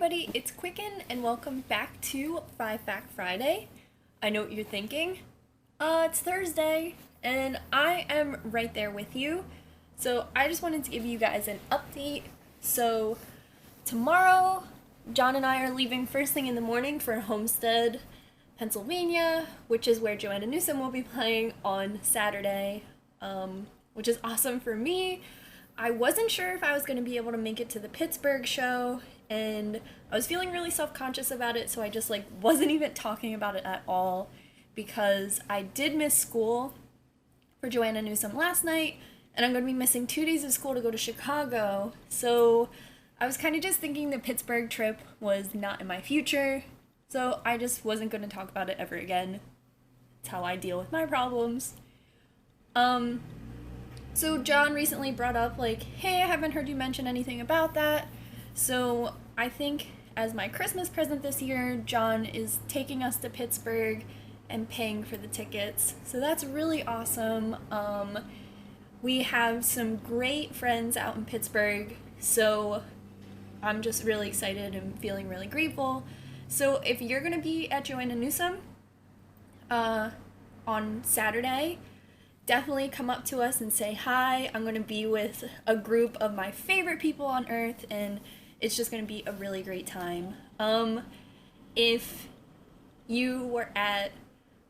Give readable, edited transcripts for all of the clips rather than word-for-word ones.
everybody, it's Qqcknd and welcome back to 5 Fact Friday. I know what you're thinking. It's Thursday and I am right there with you. So I just wanted to give you guys an update. So tomorrow, John and I are leaving first thing in the morning for Homestead, Pennsylvania, which is where J.New Tour will be playing on Saturday, which is awesome for me. I wasn't sure if I was going to be able to make it to the Pittsburgh show, and I was feeling really self-conscious about it, so I just wasn't even talking about it at all because I did miss school for J.New Tour last night, and I'm going to be missing 2 days of school to go to Chicago, so I was kind of just thinking the Pittsburgh trip was not in my future, so I just wasn't going to talk about it ever again. It's how I deal with my problems. So John recently brought up, hey, I haven't heard you mention anything about that. So I think as my Christmas present this year, John is taking us to Pittsburgh and paying for the tickets. So that's really awesome. We have some great friends out in Pittsburgh, so I'm just really excited and feeling really grateful. So if you're going to be at J.New Tour on Saturday, definitely come up to us and say hi. I'm going to be with a group of my favorite people on earth, and it's just going to be a really great time. If you were at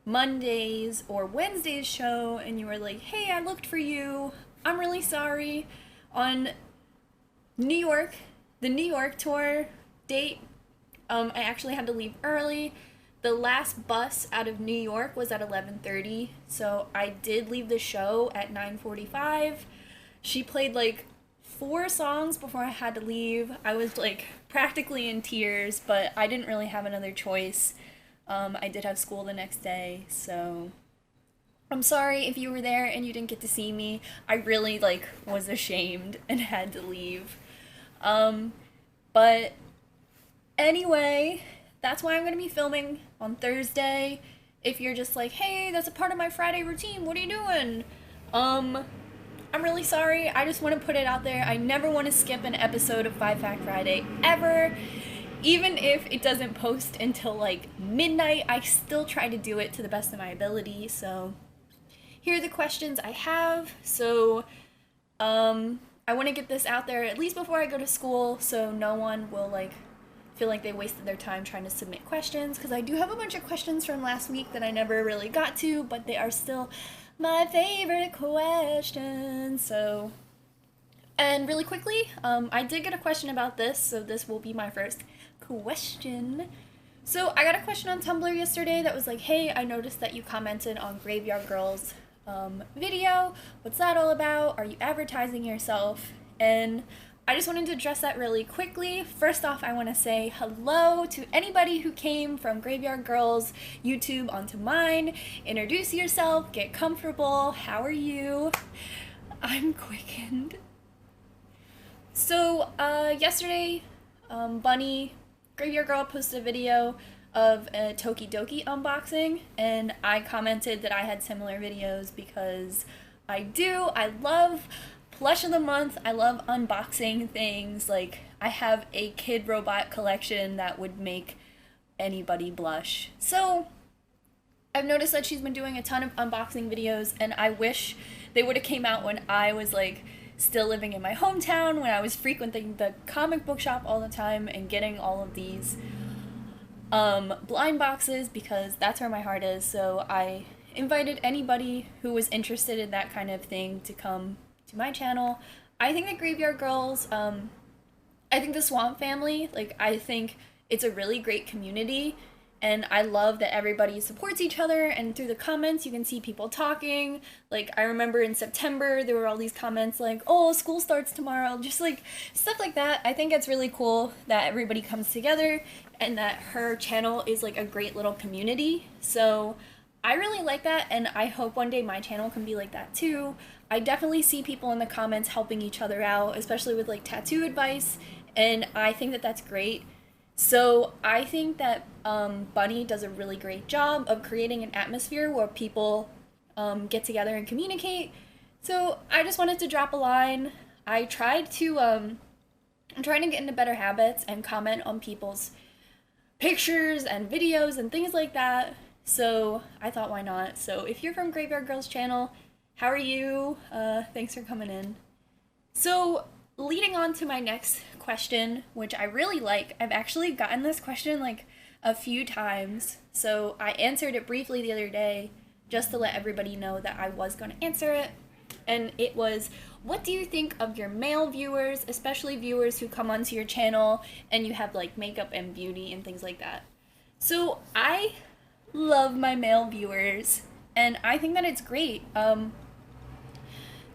Monday's or Wednesday's show and you were like, hey, I looked for you, I'm really sorry. On the New York tour date, I actually had to leave early. The last bus out of New York was at 11:30, so I did leave the show at 9:45. She played 4 songs before I had to leave. I was practically in tears, but I didn't really have another choice. I did have school the next day, so I'm sorry if you were there and you didn't get to see me. I really was ashamed and had to leave. But anyway, that's why I'm going to be filming on Thursday. If you're just hey, that's a part of my Friday routine, what are you doing? I'm really sorry. I just want to put it out there. I never want to skip an episode of 5 Fact Friday, ever. Even if it doesn't post until midnight, I still try to do it to the best of my ability. So here are the questions I have. So I want to get this out there at least before I go to school, so no one will feel like they wasted their time trying to submit questions, because I do have a bunch of questions from last week that I never really got to, but they are still my favorite questions. So, and really quickly, I did get a question about this, so this will be my first question. So I got a question on Tumblr yesterday that was hey, I noticed that you commented on Graveyard Girls video. What's that all about? Are you advertising yourself? And I just wanted to address that really quickly. First off, I want to say hello to anybody who came from Graveyard Girls YouTube onto mine. Introduce yourself, get comfortable. How are you? I'm Qqcknd. So, yesterday, Bunny, Graveyard Girl, posted a video of a Tokidoki unboxing, and I commented that I had similar videos because I love Plush of the Month. I love unboxing things. I have a kid robot collection that would make anybody blush. So I've noticed that she's been doing a ton of unboxing videos, and I wish they would have came out when I was still living in my hometown, when I was frequenting the comic book shop all the time and getting all of these blind boxes, because that's where my heart is. So I invited anybody who was interested in that kind of thing to come to my channel. I think the Graveyard Girls, I think the Swamp Family, I think it's a really great community, and I love that everybody supports each other, and through the comments you can see people talking. I remember in September there were all these comments oh, school starts tomorrow, just stuff like that. I think it's really cool that everybody comes together and that her channel is a great little community. So I really like that, and I hope one day my channel can be like that too. I definitely see people in the comments helping each other out, especially with tattoo advice, and I think that that's great. So I think that Bunny does a really great job of creating an atmosphere where people get together and communicate. So I just wanted to drop a line. I tried to I'm trying to get into better habits and comment on people's pictures and videos and things like that. So I thought, why not? So if you're from Graveyard Girls channel, how are you? Thanks for coming in. So leading on to my next question, which I really like. I've actually gotten this question like a few times. So I answered it briefly the other day just to let everybody know that I was going to answer it. And it was, what do you think of your male viewers, especially viewers who come onto your channel and you have like makeup and beauty and things like that? So I love my male viewers and I think that it's great.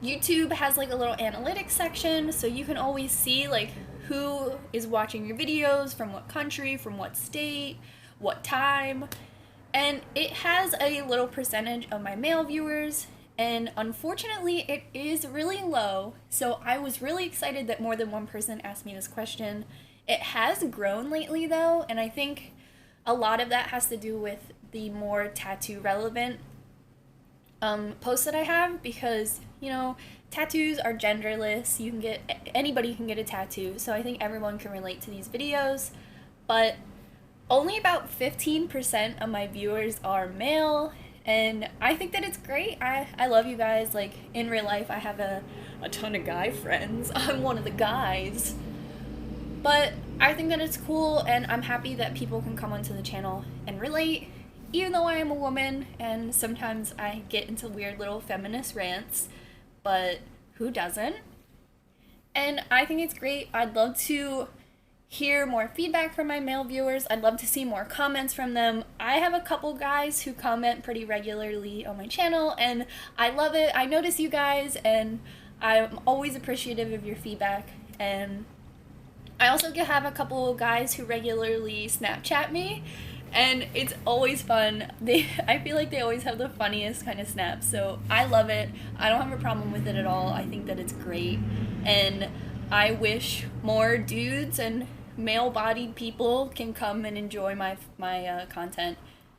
YouTube has like a little analytics section, so you can always see like who is watching your videos, from what country, from what state, what time, and it has a little percentage of my male viewers, and unfortunately it is really low. So I was really excited that more than one person asked me this question. It has grown lately though, and I think a lot of that has to do with the more tattoo relevant posts that I have, because you know, tattoos are genderless. You can get, anybody can get a tattoo, so I think everyone can relate to these videos, but only about 15% of my viewers are male, and I think that it's great. I love you guys. Like, in real life, I have a ton of guy friends. I'm one of the guys, but I think that it's cool, and I'm happy that people can come onto the channel and relate, even though I am a woman, and sometimes I get into weird little feminist rants, but who doesn't? And I think it's great. I'd love to hear more feedback from my male viewers. I'd love to see more comments from them. I have a couple guys who comment pretty regularly on my channel, and I love it. I notice you guys, and I'm always appreciative of your feedback. And I also have a couple guys who regularly Snapchat me, and it's always fun. I feel like they always have the funniest kind of snaps, so I love it. I don't have a problem with it at all. I think that it's great, and I wish more dudes and male-bodied people can come and enjoy my content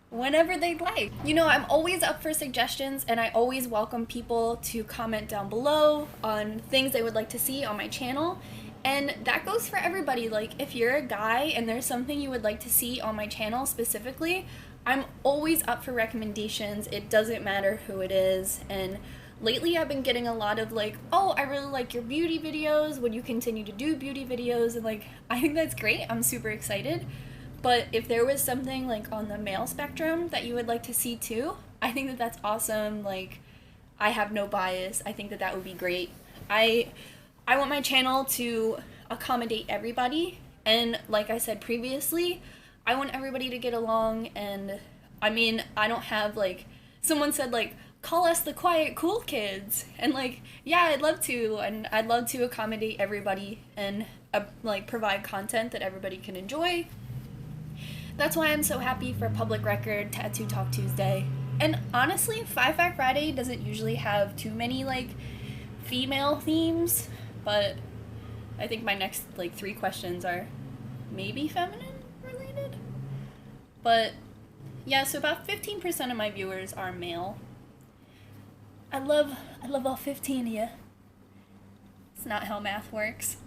whenever they'd like. You know, I'm always up for suggestions, and I always welcome people to comment down below on things they would like to see on my channel. And that goes for everybody. Like, if you're a guy and there's something you would like to see on my channel specifically, I'm always up for recommendations. It doesn't matter who it is. And lately I've been getting a lot of like, oh, I really like your beauty videos. Would you continue to do beauty videos? And like, I think that's great. I'm super excited. But if there was something like on the male spectrum that you would like to see too, I think that that's awesome. Like, I have no bias. I think that that would be great. I want my channel to accommodate everybody, and like I said previously, I want everybody to get along. And I mean, I don't have like, someone said like, call us the quiet cool kids, and like, yeah, I'd love to, and I'd love to accommodate everybody and like provide content that everybody can enjoy. That's why I'm so happy for Public Record Tattoo Talk Tuesday. And honestly, Five Fact Friday doesn't usually have too many like female themes, but I think my next like 3 questions are maybe feminine related. But yeah, so about 15% of my viewers are male. I love all 15 of you. It's not how math works.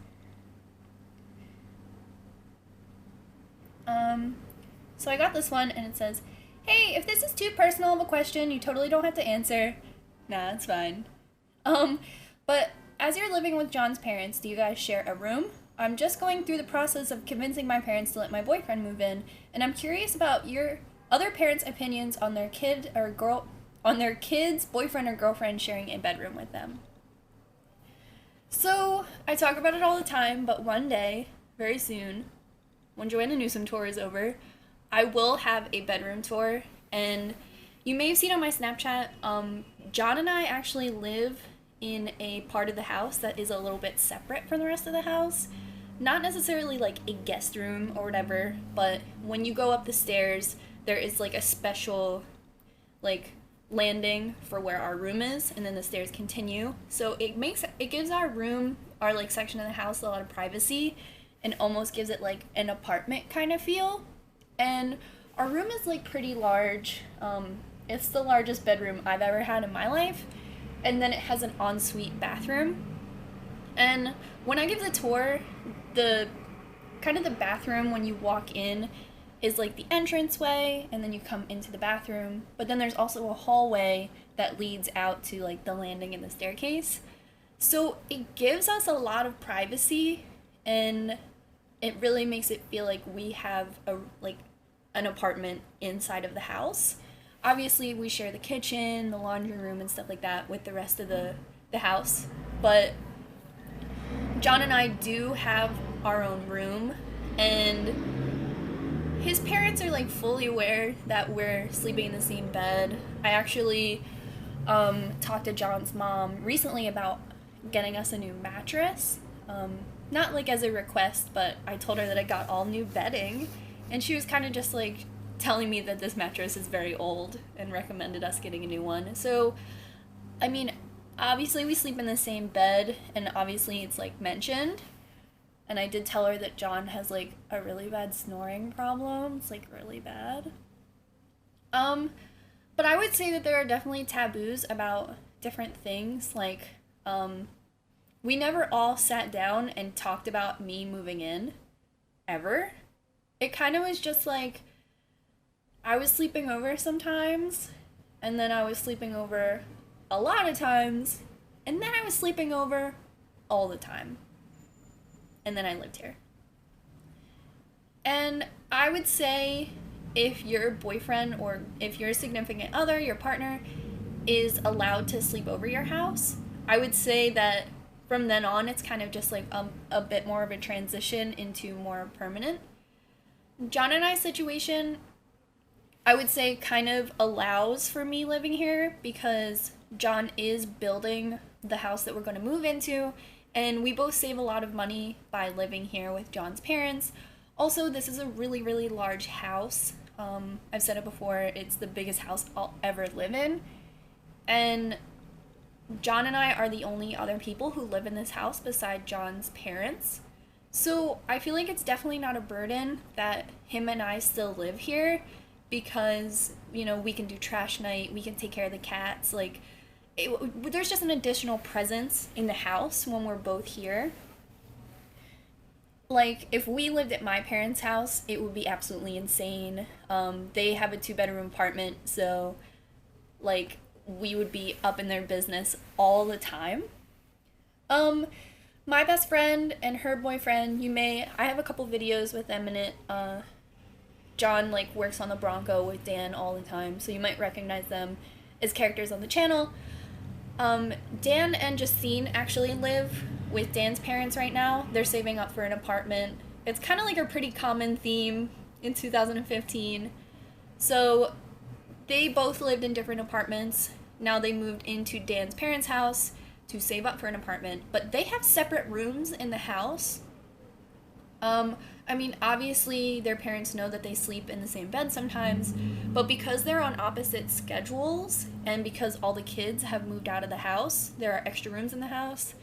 So I got this one, and it says, hey, if this is too personal of a question, you totally don't have to answer. Nah, it's fine. But as you're living with John's parents, do you guys share a room? I'm just going through the process of convincing my parents to let my boyfriend move in, and I'm curious about your other parents' opinions on their kid's boyfriend or girlfriend sharing a bedroom with them. So I talk about it all the time, but one day, very soon, when Joanna Newsom tour is over, I will have a bedroom tour. And you may have seen on my Snapchat, John and I actually live in a part of the house that is a little bit separate from the rest of the house. Not necessarily like a guest room or whatever, but when you go up the stairs, there is like a special like landing for where our room is, and then the stairs continue. So it gives our room, our like section of the house, a lot of privacy, and almost gives it like an apartment kind of feel. And our room is like pretty large. It's the largest bedroom I've ever had in my life. And then it has an ensuite bathroom. And when I give the tour, the kind of the bathroom when you walk in is like the entranceway, and then you come into the bathroom, but then there's also a hallway that leads out to like the landing and the staircase. So it gives us a lot of privacy, and it really makes it feel like we have an apartment inside of the house. Obviously, we share the kitchen, the laundry room, and stuff like that with the rest of the house, but John and I do have our own room, and his parents are like fully aware that we're sleeping in the same bed. I actually talked to John's mom recently about getting us a new mattress. Not like as a request, but I told her that I got all new bedding, and she was kind of just like telling me that this mattress is very old and recommended us getting a new one. So, I mean, obviously we sleep in the same bed, and obviously it's like mentioned. And I did tell her that John has like a really bad snoring problem. It's like really bad. But I would say that there are definitely taboos about different things. Like, we never all sat down and talked about me moving in, ever. It kind of was just like, I was sleeping over sometimes, and then I was sleeping over a lot of times, and then I was sleeping over all the time. And then I lived here. And I would say if your boyfriend or if your significant other, your partner, is allowed to sleep over your house, I would say that from then on it's kind of just like a bit more of a transition into more permanent. John and I's situation, I would say, kind of allows for me living here because John is building the house that we're going to move into, and we both save a lot of money by living here with John's parents. Also, this is a really, really large house. I've said it before, it's the biggest house I'll ever live in. And John and I are the only other people who live in this house beside John's parents. So I feel like it's definitely not a burden that him and I still live here because, you know, we can do trash night, we can take care of the cats, like, there's just an additional presence in the house when we're both here. Like, if we lived at my parents' house, it would be absolutely insane. They have a 2-bedroom apartment, so, like, we would be up in their business all the time. My best friend and her boyfriend, I have a couple videos with them in it. John, like, works on the Bronco with Dan all the time, so you might recognize them as characters on the channel. Dan and Justine actually live with Dan's parents right now. They're saving up for an apartment. It's kind of like a pretty common theme in 2015. So they both lived in different apartments. Now they moved into Dan's parents' house to save up for an apartment, but they have separate rooms in the house. I mean, obviously their parents know that they sleep in the same bed sometimes, but because they're on opposite schedules and because all the kids have moved out of the house, there are extra rooms in the house.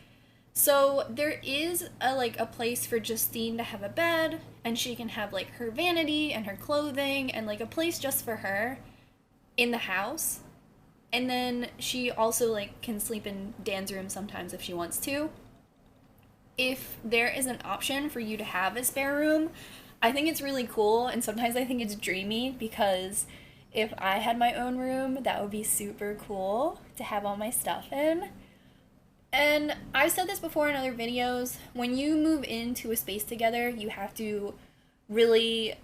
So there is a place for Justine to have a bed, and she can have like her vanity and her clothing and like a place just for her in the house. And then she also like can sleep in Dan's room sometimes if she wants to. If there is an option for you to have a spare room, I think it's really cool, and sometimes I think it's dreamy because if I had my own room, that would be super cool to have all my stuff in. And I've said this before in other videos, when you move into a space together, you have to really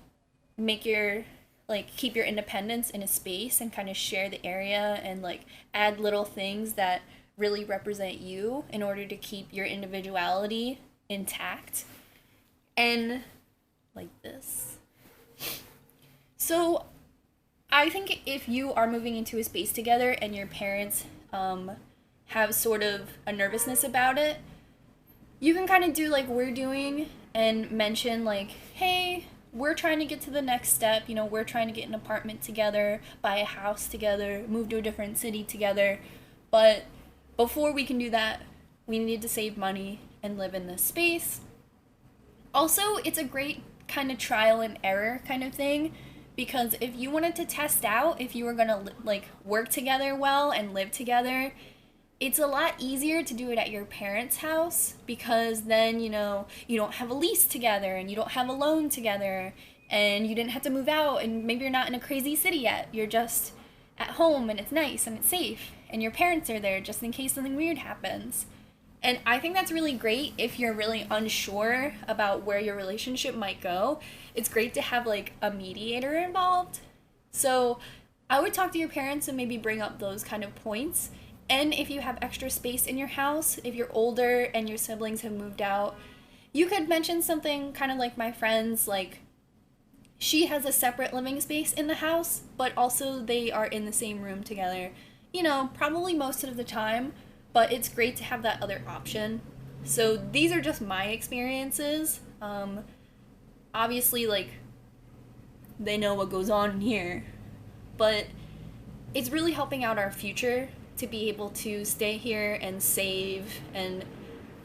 keep your independence in a space and kind of share the area and like add little things that really represent you in order to keep your individuality intact. And like this. So I think if you are moving into a space together and your parents have sort of a nervousness about it, you can kind of do like we're doing and mention like, hey, we're trying to get to the next step, you know, we're trying to get an apartment together, buy a house together, move to a different city together, but before we can do that, we need to save money and live in this space. Also, it's a great kind of trial and error kind of thing, because if you wanted to test out if you were going to like work together well and live together, it's a lot easier to do it at your parents' house because then, you don't have a lease together and you don't have a loan together and you didn't have to move out and maybe you're not in a crazy city yet. You're just at home and it's nice and it's safe and your parents are there just in case something weird happens. And I think that's really great if you're really unsure about where your relationship might go. It's great to have like a mediator involved. So I would talk to your parents and maybe bring up those kind of points. And if you have extra space in your house, if you're older and your siblings have moved out, you could mention something kind of like my friend's, like she has a separate living space in the house, but also they are in the same room together, probably most of the time, but it's great to have that other option. So these are just my experiences. Obviously, like, they know what goes on in here, but it's really helping out our future to be able to stay here and save and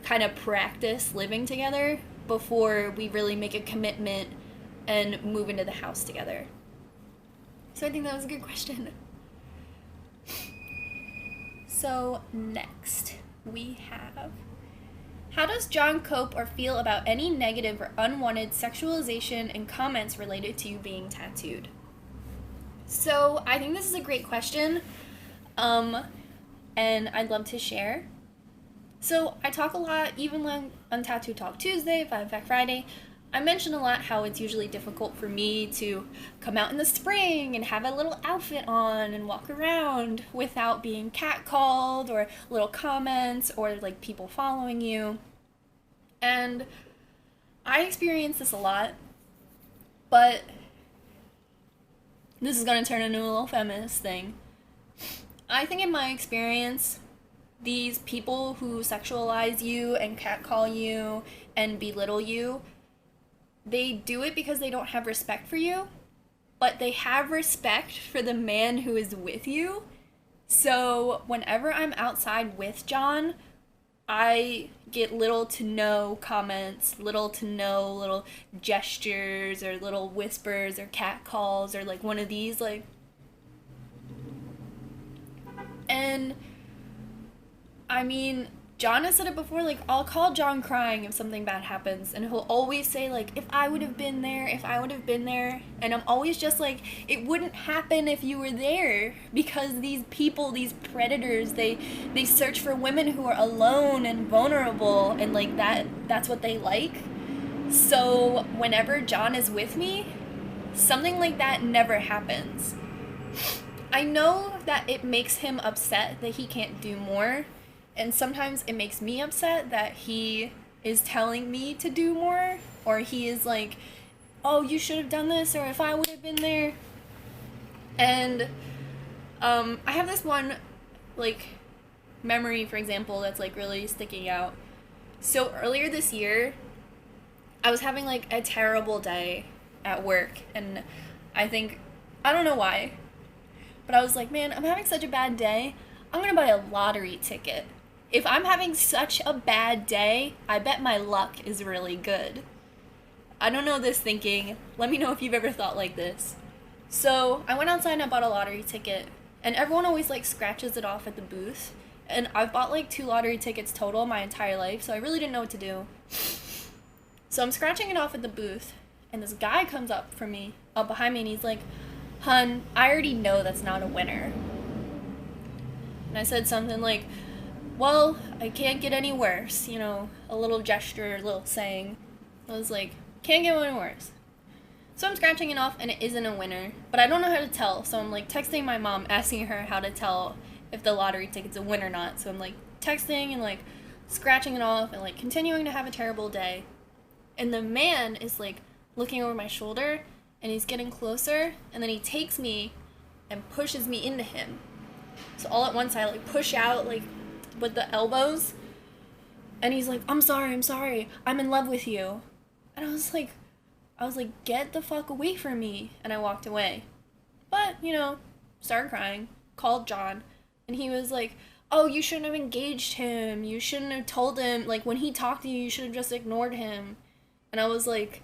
kind of practice living together before we really make a commitment and move into the house together. So I think that was a good question. So next we have, how does John cope or feel about any negative or unwanted sexualization and comments related to you being tattooed? So I think this is a great question. And I'd love to share. So I talk a lot, even when on Tattoo Talk Tuesday, Fun Fact Friday, I mention a lot how it's usually difficult for me to come out in the spring and have a little outfit on and walk around without being catcalled or little comments or like people following you. And I experience this a lot, but this is going to turn into a little feminist thing. I think in my experience, these people who sexualize you and catcall you and belittle you, they do it because they don't have respect for you, but they have respect for the man who is with you. So whenever I'm outside with John, I get little to no comments, little to no little gestures or little whispers or catcalls or like one of these like. And I mean, John has said it before, like, I'll call John crying if something bad happens, and he'll always say, like, if I would have been there, and I'm always just like, it wouldn't happen if you were there, because these people, these predators, they search for women who are alone and vulnerable, and, like, that's what they like. So whenever John is with me, something like that never happens. I know that it makes him upset that he can't do more, and sometimes it makes me upset that he is telling me to do more, or he is like, oh, you should have done this, or if I would have been there. And I have this one, like, memory, for example, that's, like, really sticking out. So earlier this year, I was having, like, a terrible day at work, and I don't know why, but I was like, man, I'm having such a bad day, I'm gonna buy a lottery ticket. If I'm having such a bad day, I bet my luck is really good. I don't know this thinking. Let me know if you've ever thought like this. So I went outside and I bought a lottery ticket, and everyone always like scratches it off at the booth. And I've bought like 2 lottery tickets total my entire life, so I really didn't know what to do. So I'm scratching it off at the booth, and this guy comes up behind me, and he's like, hun, I already know that's not a winner. And I said something like, well, I can't get any worse, a little gesture, a little saying. I was like, can't get any worse. So I'm scratching it off, and it isn't a winner, but I don't know how to tell, so I'm like texting my mom, asking her how to tell if the lottery ticket's a win or not. So I'm like texting and like scratching it off and like continuing to have a terrible day. And the man is like looking over my shoulder, and he's getting closer, and then he takes me and pushes me into him. So all at once I like push out like with the elbows, and he's like, I'm sorry, I'm in love with you. And I was like, get the fuck away from me. And I walked away. But, started crying, called John, and he was like, oh, you shouldn't have engaged him. You shouldn't have told him, like, when he talked to you, you should have just ignored him. And I was like,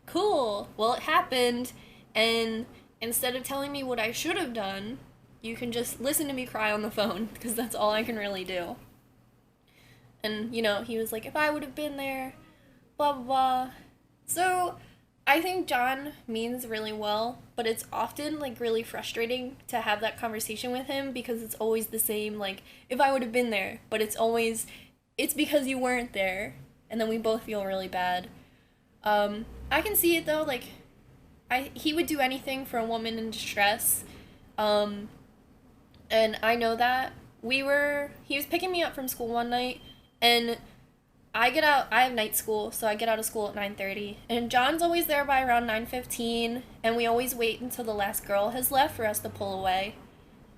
cool. Well, it happened, and instead of telling me what I should have done, you can just listen to me cry on the phone, because that's all I can really do. And, you know, he was like, if I would have been there, blah, blah, blah. So, I think John means really well, but it's often, like, really frustrating to have that conversation with him, because it's always the same, like, if I would have been there, but it's always, it's because you weren't there, and then we both feel really bad. I can see it, though, like, he would do anything for a woman in distress, and I know that. He was picking me up from school one night, and I have night school, so I get out of school at 9:30, and John's always there by around 9:15, and we always wait until the last girl has left for us to pull away.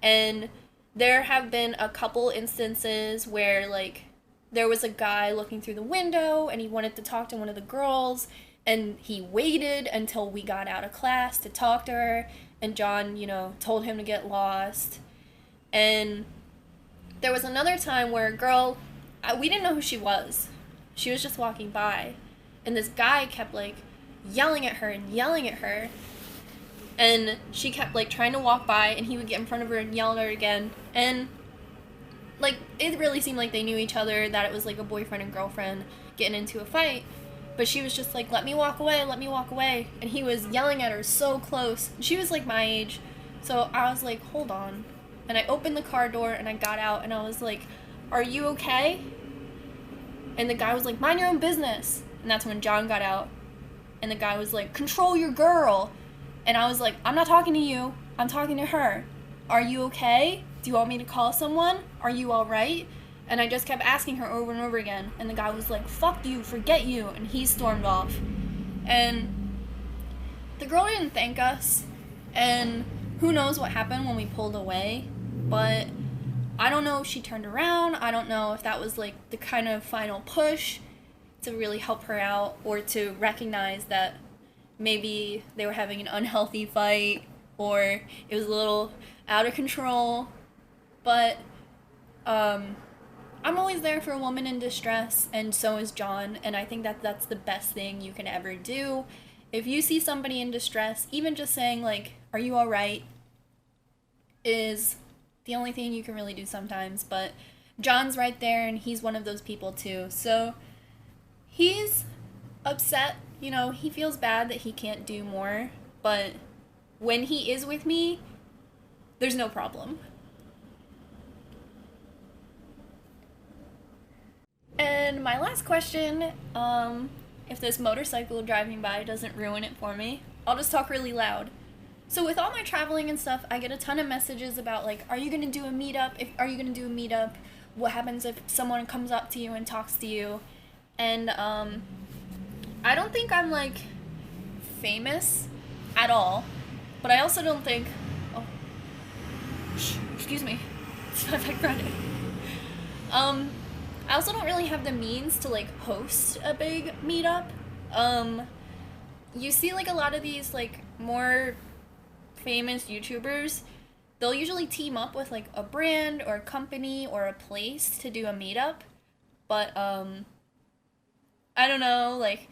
And there have been a couple instances where, like, there was a guy looking through the window, and he wanted to talk to one of the girls, and he waited until we got out of class to talk to her, and John, you know, told him to get lost. And there was another time where a girl, we didn't know who she was. She was just walking by, and this guy kept, like, yelling at her, and she kept, like, trying to walk by, and he would get in front of her and yell at her again, and, like, it really seemed like they knew each other, that it was, like, a boyfriend and girlfriend getting into a fight, but she was just like, let me walk away, and he was yelling at her so close. She was, like, my age, so I was like, hold on, and I opened the car door, and I got out, and I was like, are you okay? And the guy was like, mind your own business. And that's when John got out. And the guy was like, control your girl. And I was like, I'm not talking to you. I'm talking to her. Are you okay? Do you want me to call someone? Are you alright? And I just kept asking her over and over again. And the guy was like, fuck you, forget you. And he stormed off. And the girl didn't thank us. And who knows what happened when we pulled away. But I don't know if she turned around. I don't know if that was, like, the kind of final push to really help her out, or to recognize that maybe they were having an unhealthy fight, or it was a little out of control. But I'm always there for a woman in distress, and so is John, and I think that that's the best thing you can ever do. If you see somebody in distress, even just saying, like, are you alright, is the only thing you can really do sometimes. But John's right there, and he's one of those people too. So he's upset, you know, he feels bad that he can't do more, but when he is with me, there's no problem. And my last question, if this motorcycle driving by doesn't ruin it for me, I'll just talk really loud. So with all my traveling and stuff, I get a ton of messages about, like, are you going to do a meetup? Are you going to do a meetup? What happens if someone comes up to you and talks to you? And I don't think I'm, like, famous at all. But I also don't think... Oh. Excuse me. It's my bike riding. I also don't really have the means to, like, host a big meetup. You see, like, a lot of these, like, more famous YouTubers, they'll usually team up with, like, a brand or a company or a place to do a meetup, but I don't know, like,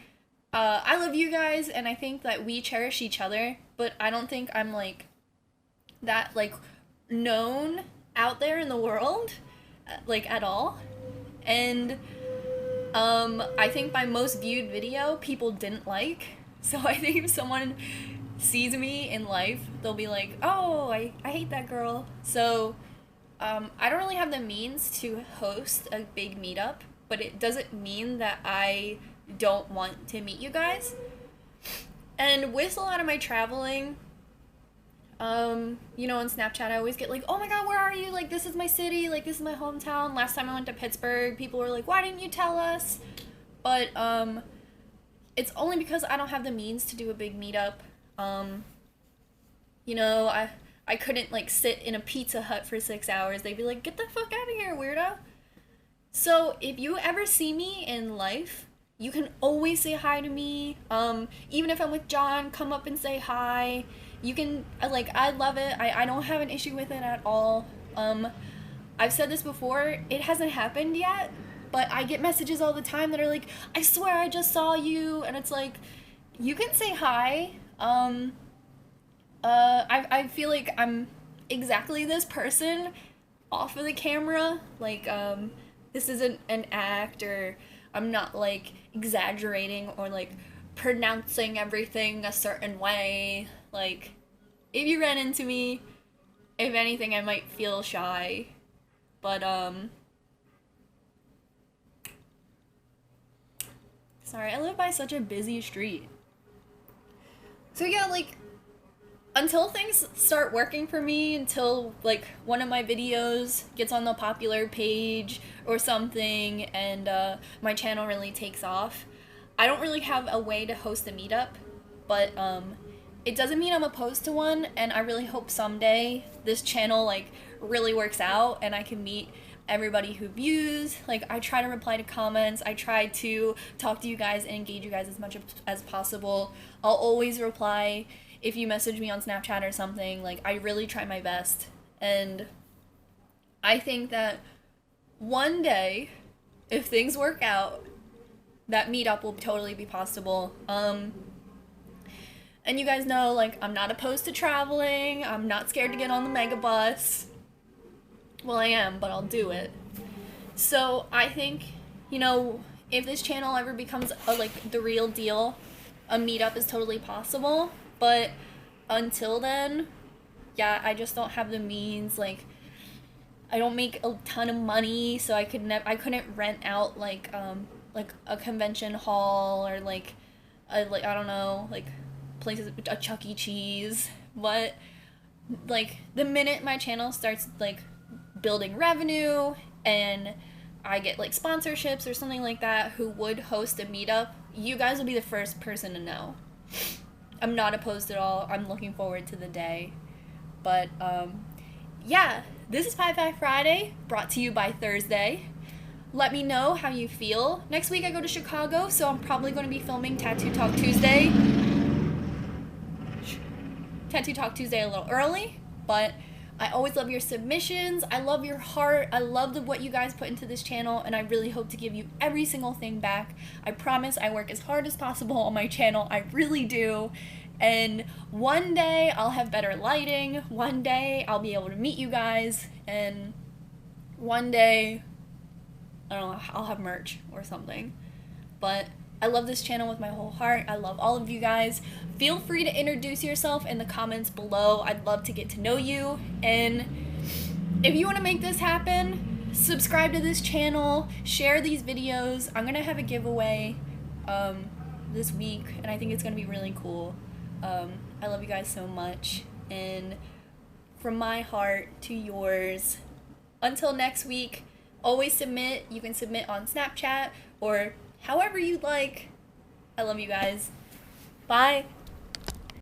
I love you guys, and I think that we cherish each other, but I don't think I'm, like, that, like, known out there in the world, like, at all. And I think my most viewed video people didn't like, so I think if someone sees me in life, they'll be like, oh, I hate that girl. So I don't really have the means to host a big meetup, but it doesn't mean that I don't want to meet you guys. And with a lot of my traveling, you know, on Snapchat, I always get like, oh my god, where are you? Like, this is my city, like, this is my hometown. Last time I went to Pittsburgh, people were like, why didn't you tell us? But it's only because I don't have the means to do a big meetup. You know, I couldn't, like, sit in a Pizza Hut for 6 hours. They'd be like, get the fuck out of here, weirdo. So if you ever see me in life, you can always say hi to me. Even if I'm with John, come up and say hi. You can, like, I love it. I don't have an issue with it at all. I've said this before, it hasn't happened yet, but I get messages all the time that are like, I swear I just saw you, and it's like, you can say hi. I feel like I'm exactly this person off of the camera. Like, this isn't an act, or I'm not like exaggerating or like pronouncing everything a certain way. Like, if you ran into me, if anything, I might feel shy. But, sorry, I live by such a busy street. So yeah, like, until things start working for me, until like one of my videos gets on the popular page or something, and my channel really takes off, I don't really have a way to host a meetup. But it doesn't mean I'm opposed to one, and I really hope someday this channel like really works out and I can meet everybody who views. Like, I try to reply to comments, I try to talk to you guys and engage you guys as much as possible. I'll always reply if you message me on Snapchat or something. Like, I really try my best, and I think that one day, if things work out, that meetup will totally be possible. And you guys know, like, I'm not opposed to traveling, I'm not scared to get on the mega bus. Well, I am, but I'll do it. So I think, you know, if this channel ever becomes like the real deal, a meetup is totally possible. But until then, yeah, I just don't have the means. Like, I don't make a ton of money, so I couldn't rent out like a convention hall, or like I don't know, like places, a Chuck E. Cheese. But like, the minute my channel starts like building revenue and I get like sponsorships or something like that who would host a meetup, you guys will be the first person to know. I'm not opposed at all. I'm looking forward to the day. But yeah, this is Pie Pie Friday, brought to you by Thursday. Let me know how you feel. Next week I go to Chicago, so I'm probably going to be filming Tattoo Talk Tuesday. Tattoo Talk Tuesday a little early, but I always love your submissions. I love your heart. I love what you guys put into this channel, and I really hope to give you every single thing back. I promise I work as hard as possible on my channel. I really do. And one day I'll have better lighting. One day I'll be able to meet you guys. And one day, I don't know, I'll have merch or something. But I love this channel with my whole heart. I love all of you guys. Feel free to introduce yourself in the comments below. I'd love to get to know you. And if you want to make this happen, subscribe to this channel, share these videos. I'm going to have a giveaway this week, and I think it's going to be really cool. I love you guys so much. And from my heart to yours, until next week, always submit. You can submit on Snapchat or however you'd like. I love you guys. Bye.